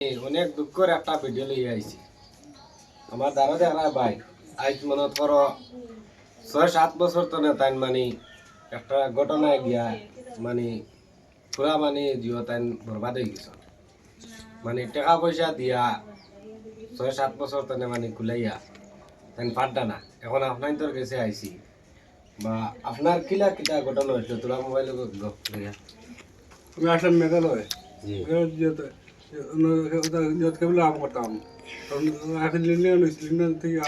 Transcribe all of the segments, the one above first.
অনেক দুঃখের একটা ভিডিও লইয়া আইছি। আমার দ্বারা দেখা ভাই আজ মনে করো 6-7 বছর তো না তাই মানে একটা ঘটনায় গিয়া মানে পুরা মানে জিও তাই বরবাদ হয়ে গেছে। মানে টাকা পয়সা দিয়া 6-7 বছর তো মানে কুলাইয়া তাই পাড্ডা না। এখন আপনার তোর কাছে আইছি বা আপনার কিলা কিতা ঘটনা হয়েছিল তোরা মোবাইলে লইয়া। আমি আসলাম মেঘালয় জি কেবল আম করতাম এখন লিন্ডন থেকে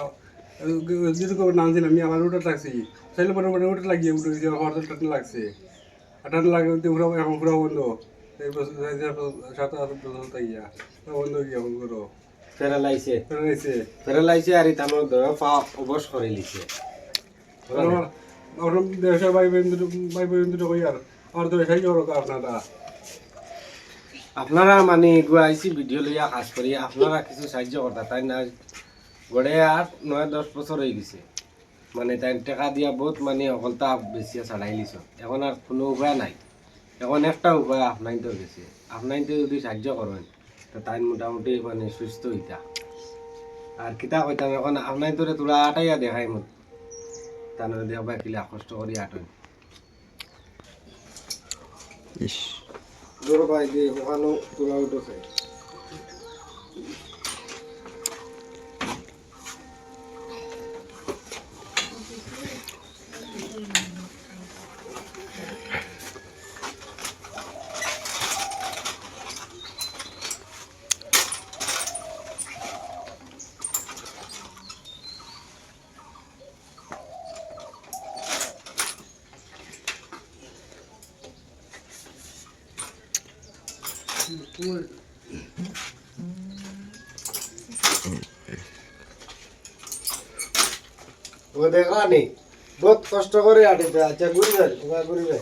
যদি কবে নামছিলাম আমি আমার উঠে লাগছি চাইলে পরে পরে উঠে লাগিয়ে উঠে গেছি হরদল টান লাগছে আর টান লাগে ঘুরা এখন ঘুরা বন্ধ এই বছর 7-8 বছর তাইয়া বন্ধ গিয়ে এখন করো ফেরালাইছে ফেরাইছে ফেরালাইছে আর তানোর দয়া পা অবশ করে লিছে। আমার দেশের ভাই বন্ধু কই আর আমার তো এসাই জড়ো আপনারা আপনারা মানে গুয়াইছি ভিডিও লইয়া কাজ করি আপনারা কিছু সাহায্য করতা তাই না গড়ে 8-9-10 বছর হয়ে গেছে মানে তাই টাকা দিয়া বহুত মানে অকলতা বেশি ছাড়াই লিছ। এখন আর কোনো উপায় নাই। এখন একটা উপায় আপনাই তো গেছে আপনাই তো যদি সাহায্য করেন তো তাই মোটামুটি মানে সুস্থ হইতা। আর কিতা কইতাম এখন আপনাই তোরে তোরা আটাইয়া দেখাই মত তার দেখবা কিলা কষ্ট করি আটন দূর ভাই দিয়ে ওখানে তোলা উঠেছে। ও দেখা নি বহুত কষ্ট করে আটিতে আচ্ছা ঘুরিবে ওরা ঘুরিবে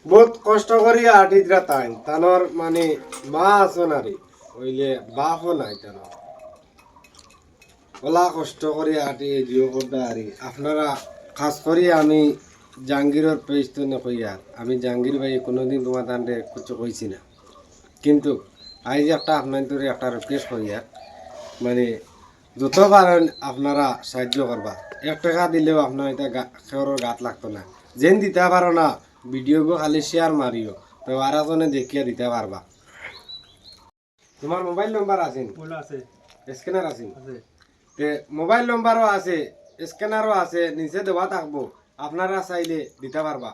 বহুত কষ্ট করি আটিতরা তাই তানোর মানে মা আছে না রে ওইলে বাপও নাই তানোর ওলা কষ্ট করে আটি জিও করতে আরি আপনারা খাস করি আমি জাহাঙ্গীরের পেজ তো নকই আর আমি জাহাঙ্গীর ভাই কোনোদিন তোমার তান্ডে কিছু কইছি না কিন্তু আজ একটা আপনার তোরে একটা রিকোয়েস্ট করি আর মানে যত পারেন আপনারা সাহায্য করবা 1 টাকা দিলেও আপনার এটা খেওরের গাত লাগতো না যেন দিতে পারো না ভিডিও গো খালি শেয়ার মারিও তো আর একজনে দেখিয়ে দিতে পারবা। তোমার মোবাইল নম্বর আছে আছে স্ক্যানার আছে মোবাইল নম্বরও আছে স্ক্যানারও আছে নিচে দেওয়া থাকবো আপনারা চাইলে দিতে পারবা।